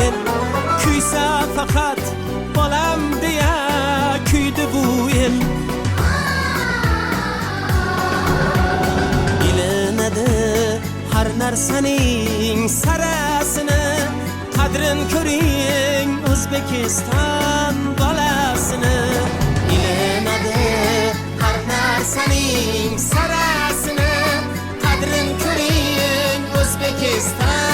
el kuysa faqat bolam deya kuydi bu el bilinadi har narsaning sarasini qadrin ko'ring O'zbekiston bolasini bilinadi har narsaning sarasini qadrin ko'ring O'zbekiston